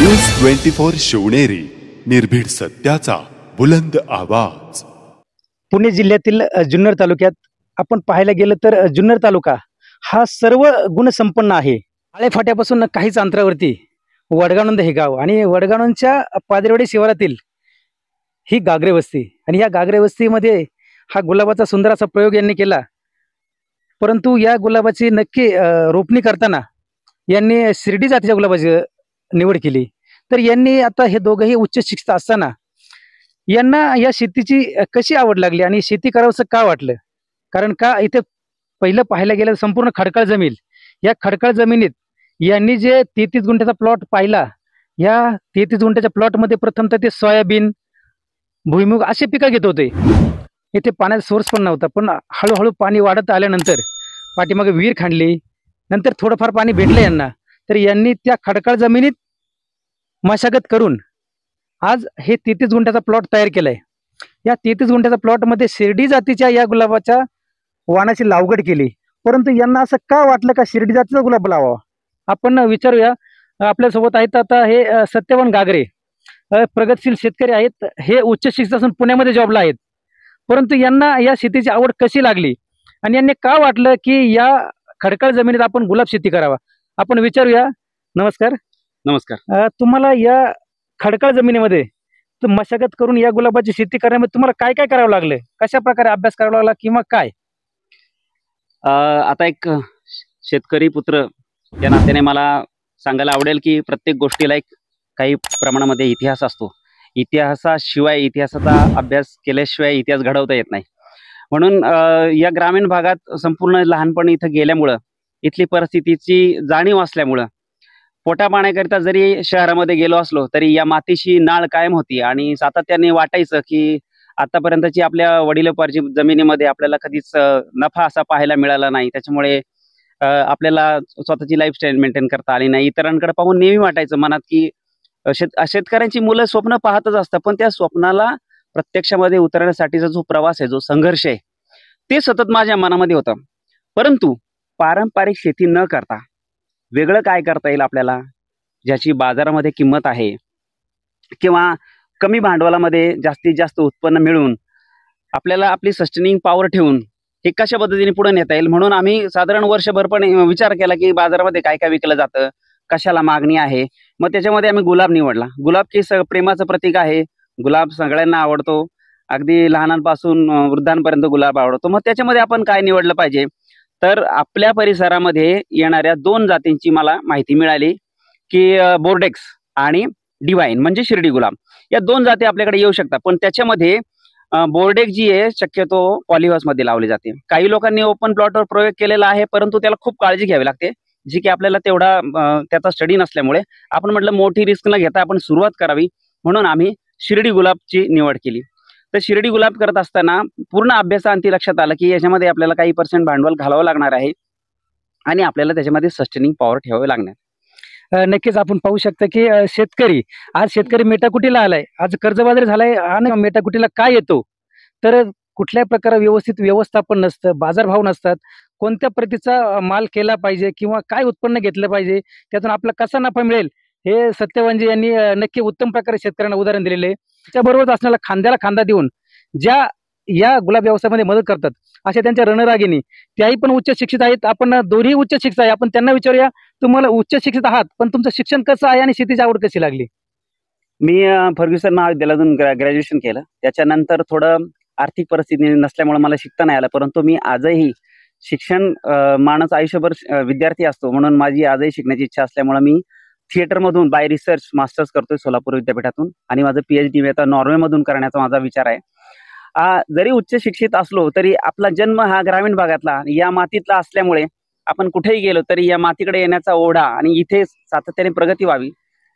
News 24 Shivneri, निर्भीड सत्याचा बुलंद आवाज। पुणे जिल्ह्यातील जुन्नर तालुक्यात आपण पाहायला गेलं तर जुन्नर तालुका हा सर्व गुणसंपन्न आहे। आळेफाट्यापासून काहीच अंतरावरती वडगाणोंद हे गाव आणि वडगाणोंदच्या पादरवाडी शिवारातील ही गागरे वस्ती आणि या गागरे वस्तीमध्ये हा गुलाबाचा सुंदर असा प्रयोग यांनी केला। परंतु या गुलाबाची नक्की रोपणी करताना यांनी शिर्डी जातीच्या गुलाबाची निवड केली। तर यांनी आता हे दोघंही उच्च शिक्षित असताना यांना या शेतीची कशी आवड लागली आणि शेती करावंसं का वाटलं? कारण का इथे पहिलं पाहायला गेलं संपूर्ण खडकाळ जमीन, या खडकाळ जमिनीत यांनी जे 33 गुंठ्याचा प्लॉट पाहिला, या 33 गुंठ्याच्या प्लॉटमध्ये प्रथमतः ते सोयाबीन, भुईमुग असे पिकं घेत होते। इथे पाण्याचा सोर्स पण नव्हता, पण हळूहळू पाणी वाढत आल्यानंतर पाठीमागे विहीर खांडली, नंतर थोडंफार पाणी भेटलं यांना, तर यांनी त्या खडकाळ जमिनीत मशागत करून आज हे 33 गुंठ्याचा प्लॉट तयार केलाय। या 33 गुंठ्याच्या प्लॉटमध्ये शिर्डी जातीच्या या गुलाबाच्या वाणाची लागवड केली। परंतु यांना असं का वाटलं का शिर्डी जातीचा गुलाब लावावा? आपण विचारूया। आपल्यासोबत आहेत आता हे सत्यवान गागरे, प्रगतशील शेतकरी आहेत। हे उच्च शिक्षित असून पुण्यामध्ये जॉबला आहेत। परंतु यांना या शेतीची आवड कशी लागली आणि यांनी का वाटलं की या खडकाळ जमिनीत आपण गुलाब शेती करावा? आपण विचारूया। नमस्कार। नमस्कार। तुम्हाला या खडकाळ जमिनीमध्ये मशागत करून या गुलाबाची शेती करण्यामध्ये तुम्हाला काय काय करावं लागलं? कशा प्रकारे अभ्यास करावा लागला किंवा काय? आता एक शेतकरी पुत्र या नात्याने मला सांगायला आवडेल की प्रत्येक गोष्टीला एक काही प्रमाणामध्ये इतिहास असतो। इतिहासाशिवाय, इतिहासाचा अभ्यास केल्याशिवाय इतिहास घडवता येत नाही। म्हणून या ग्रामीण भागात संपूर्ण लहानपणी इथं गेल्यामुळं, इथली परिस्थितीची जाणीव असल्यामुळं, पोटा पाण्याकरिता जरी शहरामध्ये गेलो असलो तरी या मातीशी नाळ कायम होती आणि सातत्याने वाटायचं की आतापर्यंतची आपल्या वडिलोपार्जित जमिनीमध्ये आपल्याला कधीच नफा असा पाहायला मिळाला नाही। त्याच्यामुळे आपल्याला स्वतःची लाईफस्टाईल मेंटेन करता आली नाही। इतरांकडे पाहून नेहमी वाटायचं मनात की शेतकऱ्यांची मुलं स्वप्न पाहतच असतात, पण त्या स्वप्नाला प्रत्यक्षामध्ये उतरण्यासाठीचा जो प्रवास आहे, जो संघर्ष आहे, ते सतत माझ्या मनामध्ये होतं। परंतु पारंपरिक शेती न करता वेगळं काय करता येईल आपल्याला, ज्याची बाजारामध्ये किंमत आहे किंवा कमी भांडवलामध्ये जास्तीत जास्त उत्पन्न मिळून आपल्याला आपली सस्टेनिंग पॉवर ठेवून हे कशा पद्धतीने पुढे नेता येईल, म्हणून आम्ही साधारण वर्षभर पण विचार केला की बाजारामध्ये काय काय विकलं जातं, कशाला मागणी आहे। मग त्याच्यामध्ये आम्ही गुलाब निवडला। गुलाब की प्रेमाचं प्रतीक आहे। गुलाब सगळ्यांना आवडतो, अगदी लहानांपासून वृद्धांपर्यंत गुलाब आवडतो। मग त्याच्यामध्ये आपण काय निवडलं पाहिजे? तर आपल्या परिसरामध्ये येणाऱ्या 2 जातींची मला माहिती मिळाली की बोर्डेक्स आणि डिवाइन म्हणजे शिर्डी गुलाब, या 2 जाती आपल्याकडे येऊ शकतात। पण त्याच्यामध्ये बोर्डेक्स जी आहे शक्यतो पॉलीहाऊसमध्ये लावली जाते। काही लोकांनी ओपन प्लॉटवर प्रयोग केलेला आहे, परंतु त्याला खूप काळजी घ्यावी लागते, जी की आपल्याला तेवढा त्याचा स्टडी नसल्यामुळे आपण म्हटलं मोठी रिस्क न घेता आपण सुरुवात करावी, म्हणून आम्ही शिर्डी गुलाबची निवड केली। तर शिर्डी गुलाब करत असताना पूर्ण अभ्यासाअंती लक्षात आलं की याच्यामध्ये आपल्याला काही % भांडवल घालावं लागणार आहे आणि आपल्याला त्याच्यामध्ये सस्टेनिंग पॉवर ठेवावी लागणार। नक्कीच आपण पाहू शकता की शेतकरी मेटाकुटीला आलाय, आज कर्जबाजारी झालाय आणि मेटाकुटीला काय येतो तर कुठल्या प्रकारे व्यवस्थित व्यवस्थापन नसतं, बाजारभाव नसतात, कोणत्या प्रतीचा माल केला पाहिजे किंवा काय उत्पन्न घेतलं पाहिजे, त्यातून आपला कसा नफा मिळेल, हे सत्यवानजी यांनी नक्की उत्तम प्रकारे शेतकऱ्यांना उदाहरण दिलेले आहे। त्याच्याबरोबर असणारा खांद्याला खांदा देऊन ज्या या गुलाब व्यवसायामध्ये मदत करतात अशा त्यांच्या रणरागिणी, त्याही पण उच्च शिक्षित आहेत। आपण दोन्ही उच्च शिक्षित आहे। आपण त्यांना विचारूया, तुम्हाला उच्च शिक्षित आहात पण तुमचं शिक्षण कसं आहे आणि शेतीची आवड कशी लागली? मी फर्ग्युसन महाविद्यालयातून ग्रॅज्युएशन केलं। त्याच्यानंतर थोडं आर्थिक परिस्थिती नसल्यामुळे मला शिकता नाही आलं, परंतु मी आजही शिक्षण, माणूस आयुष्यभर विद्यार्थी असतो, म्हणून माझी आजही शिकण्याची इच्छा असल्यामुळे मी थिएटरमधून बाय रिसर्च मास्टर्स करतोय सोलापूर विद्यापीठातून आणि माझं PhD मी आता नॉर्वेमधून करण्याचा माझा विचार आहे। जरी उच्च शिक्षित असलो तरी आपला जन्म हा ग्रामीण भागातला या मातीतला असल्यामुळे आपण कुठेही गेलो तरी या मातीकडे येण्याचा ओढा आणि इथे सातत्याने प्रगती व्हावी,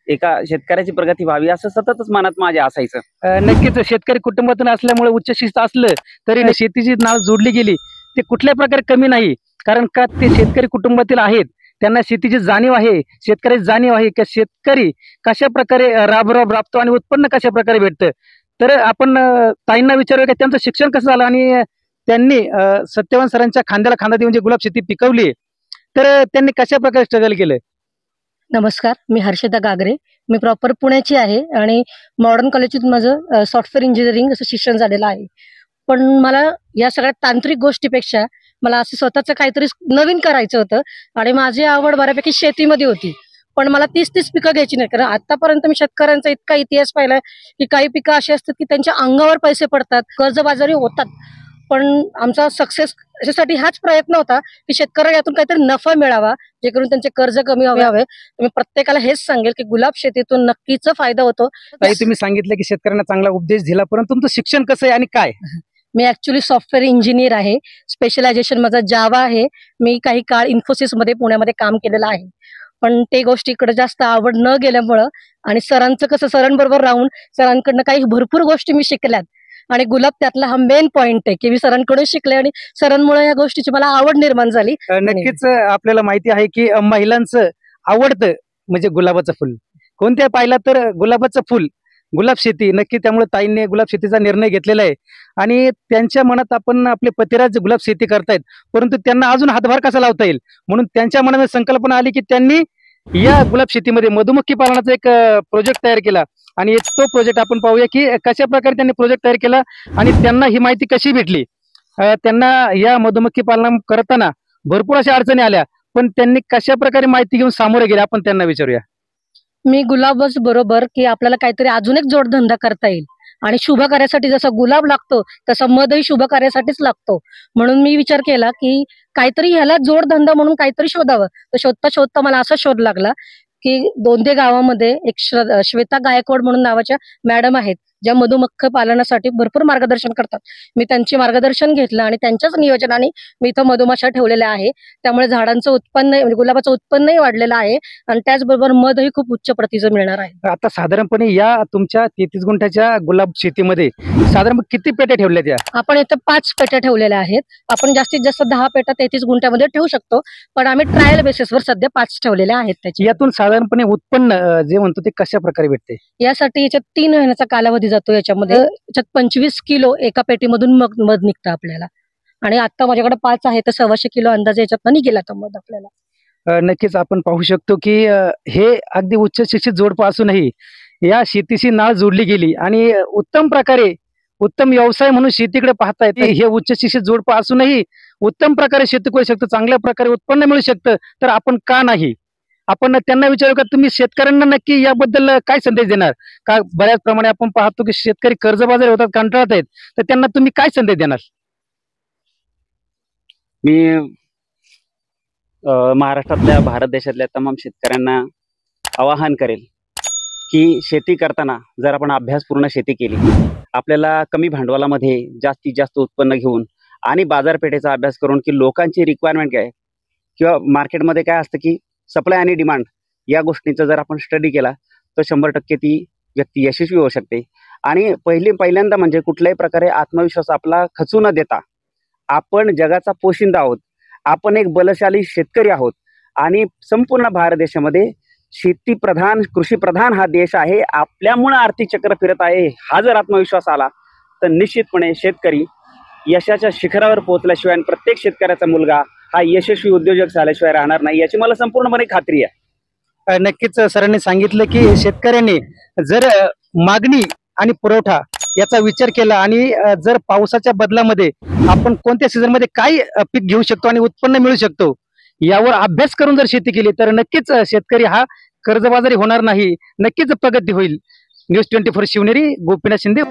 एका शेतकऱ्याची प्रगती व्हावी असं सततच मनात माझ्या असायचं। नक्कीच शेतकरी कुटुंबातून असल्यामुळे उच्च शिक्षित असलं तरी शेतीची नाळ जोडली गेली ते कुठल्या प्रकारे कमी नाही, कारण का ते शेतकरी कुटुंबातील आहेत, त्यांना शेतीची जाणीव आहे, शेतकऱ्याची जाणीव आहे की शेतकरी कशा प्रकारे राबतो आणि उत्पन्न कशा प्रकारे भेटतं। तर आपण ताईंना विचारूया की त्यांचं शिक्षण कसं झालं आणि त्यांनी सत्यवान सरांच्या खांद्याला खांदा देऊन जे गुलाब शेती पिकवली तर त्यांनी कशा प्रकारे स्ट्रगल केलं? नमस्कार, मी हर्षदा गागरे. मी प्रॉपर पुण्याची आहे आणि मॉडर्न कॉलेजात माझं सॉफ्टवेअर इंजिनिअरिंग असं शिक्षण झालेलं आहे. पण मला या सगळ्या तांत्रिक गोष्टीपेक्षा मला असं स्वतःचं काहीतरी नवीन करायचं होतं आणि माझी आवड बऱ्यापैकी शेतीमध्ये होती. पण मला 30-30 पिकं घ्यायची नाही, कारण आतापर्यंत मी शेतकऱ्यांचा इतका इतिहास पाहिलाय की काही पिकं अशी असतात की त्यांच्या अंगावर पैसे पडतात, कर्जबाजारी होतात. पण आमचा सक्सेस याच्यासाठी हाच प्रयत्न होता की शेतकऱ्यांना यातून काहीतरी नफा मिळावा, जेणेकरून त्यांचे कर्ज कमी व्हावे. मी प्रत्येकाला हेच सांगेल की गुलाब शेतीतून नक्कीच फायदा होतो. ताई, तुम्ही सांगितलं की शेतकऱ्यांना चांगला उपदेश दिला, परंतु तुमचं शिक्षण कसं आहे आणि काय? मी ऍक्च्युली सॉफ्टवेअर इंजिनियर आहे. स्पेशलायझेशन माझा जावा आहे. मी काही काळ इन्फोसिसमध्ये पुण्यामध्ये काम केलेलं आहे. पण ते गोष्टीकडे जास्त आवड न गेल्यामुळं आणि सरांचं कसं, सरांबरोबर राहून सरांकडनं काही भरपूर गोष्टी मी शिकल्यात आणि गुलाब त्यातला हा मेन पॉइंट आहे की मी सरांकडून शिकले आणि सरांमुळे या गोष्टीची मला आवड निर्माण झाली. नक्कीच आपल्याला माहिती आहे की महिलांचं आवडतं म्हणजे गुलाबाचं फुल. कोणत्या पाहिला तर गुलाबाचं फुल, गुलाब शेती. नक्की त्यामुळे ताईंनी गुलाब शेतीचा निर्णय घेतलेला आहे आणि त्यांच्या मनात आपण आपले पतिराज गुलाब शेती करतायत, परंतु त्यांना अजून हातभार कसा लावता येईल म्हणून त्यांच्या मनात संकल्पना आली की त्यांनी या गुलाब शेतीमध्ये मधुमक्खी पालनाचा एक प्रोजेक्ट तयार केला. आणि तो प्रोजेक्ट आपण पाहूया की कशा प्रकारे त्यांनी प्रोजेक्ट तयार केला आणि त्यांना ही माहिती कशी भेटली. त्यांना या मधुमक्खी पालन करताना भरपूर अशा अडचणी आल्या, पण त्यांनी कशा प्रकारे माहिती घेऊन सामोरे गेले आपण त्यांना विचारूया. मी गुलाबच बरोबर की आपल्याला काहीतरी अजून एक जोडधंदा करता येईल आणि शुभ कार्यासाठी जसा गुलाब लागतो तसा मधही शुभ कार्यासाठीच लागतो. म्हणून मी विचार केला की काहीतरी ह्याला जोडधंदा म्हणून काहीतरी शोधावं. तर शोधता शोधता मला असा शोध लागला की दोंदे गावामध्ये एक श्वेता गायकवाड म्हणून नावाच्या मॅडम आहेत, ज्या मधुमक्खी पालनासाठी भरपूर मार्गदर्शन करतात. मी त्यांचे मार्गदर्शन घेतलं आणि त्यांच्याच नियोजनाने मी इथं मधुमाशा ठेवलेल्या आहे. त्यामुळे झाडांचं उत्पन्न म्हणजे गुलाबाचं उत्पन्नही वाढलेलं आहे आणि त्याचबरोबर मधही खूप उच्च प्रतीचं मिळणार आहे. आता साधारणपणे या तुमच्या 33 गुंठ्याच्या गुलाब शेतीमध्ये साधारण किती पेट्या ठेवल्यात या? आपण इथं 5 पेट्या ठेवलेल्या आहेत. आपण जास्तीत जास्त 10 पेट्या 33 गुंठ्यामध्ये ठेवू शकतो, पण आम्ही ट्रायल बेसिसवर सध्या 5 ठेवलेल्या आहेत. त्याची यातून साधारणपणे उत्पन्न जे म्हणतो ते कशा प्रकारे भेटते? यासाठी याच्यात 3 महिन्याचा कालावधी जातो. याच्यामध्ये 25 किलो एका पेटीमधून मध निघतं आपल्याला आणि आता माझ्याकडे 5 आहे तर 125 किलो अंदाजे याच्यात निघेल आता मध आपल्याला. नक्कीच आपण पाहू शकतो की हे अगदी उच्च शिक्षित जोडपं असूनही या शेतीशी नाळ जोडली गेली आणि उत्तम प्रकारे उत्तम व्यवसाय म्हणून शेतीकडे पाहता येते. हे उच्च शिक्षित जोडपं असूनही उत्तम प्रकारे शेती करू शकतं, चांगल्या प्रकारे उत्पन्न मिळू शकतं, तर आपण का नाही? आपण त्यांना विचारू का तुम्ही शेतकऱ्यांना नक्की याबद्दल काय संदेश देणार? का बऱ्याच प्रमाणे आपण पाहतो की शेतकरी कर्जबाजारी होतात, कंटाळत आहेत, तर त्यांना तुम्ही काय संदेश देणार? मी महाराष्ट्रातल्या, भारत देशातल्या तमाम शेतकऱ्यांना आवाहन करेल की शेती करताना जर आपण अभ्यासपूर्ण शेती केली, आपल्याला कमी भांडवलामध्ये जास्तीत जास्त उत्पन्न घेऊन आणि बाजारपेठेचा अभ्यास करून की लोकांची रिक्वायरमेंट काय किंवा मार्केटमध्ये काय असतं की सप्लाय आणि डिमांड या गोष्टींचा जर आपण स्टडी केला तर 100% ती व्यक्ती यशस्वी होऊ शकते. आणि पहिल्यांदा म्हणजे कुठल्याही प्रकारे आत्मविश्वास आपला खचू न देता आपण जगाचा पोशिंदा आहोत, आपण एक बलशाली शेतकरी आहोत आणि संपूर्ण भारत देशामध्ये शेतीप्रधान कृषीप्रधान हा देश आहे. आपल्यामुळे आर्थिक चक्र फिरत आहे. हा जर आत्मविश्वास आला तर निश्चितपणे शेतकरी यशाच्या शिखरावर पोहोचल्याशिवाय आणि प्रत्येक शेतकऱ्याचा मुलगा हा यशस्वी उद्योजक झाल्याशिवाय राहणार नाही, याची मला संपूर्णपणे खात्री आहे. नक्कीच सरांनी सांगितलं की शेतकऱ्यांनी जर मागणी आणि पुरवठा याचा विचार केला आणि जर पावसाच्या बदलामध्ये आपण कोणत्या सीझनमध्ये काय पीक घेऊ शकतो आणि उत्पन्न मिळू शकतो यावर अभ्यास करून जर शेती केली तर नक्कीच शेतकरी हा कर्जबाजारी होणार नाही, नक्कीच प्रगती होईल. न्यूज 24 शिवनेरी, गोपीनाथ शिंदे.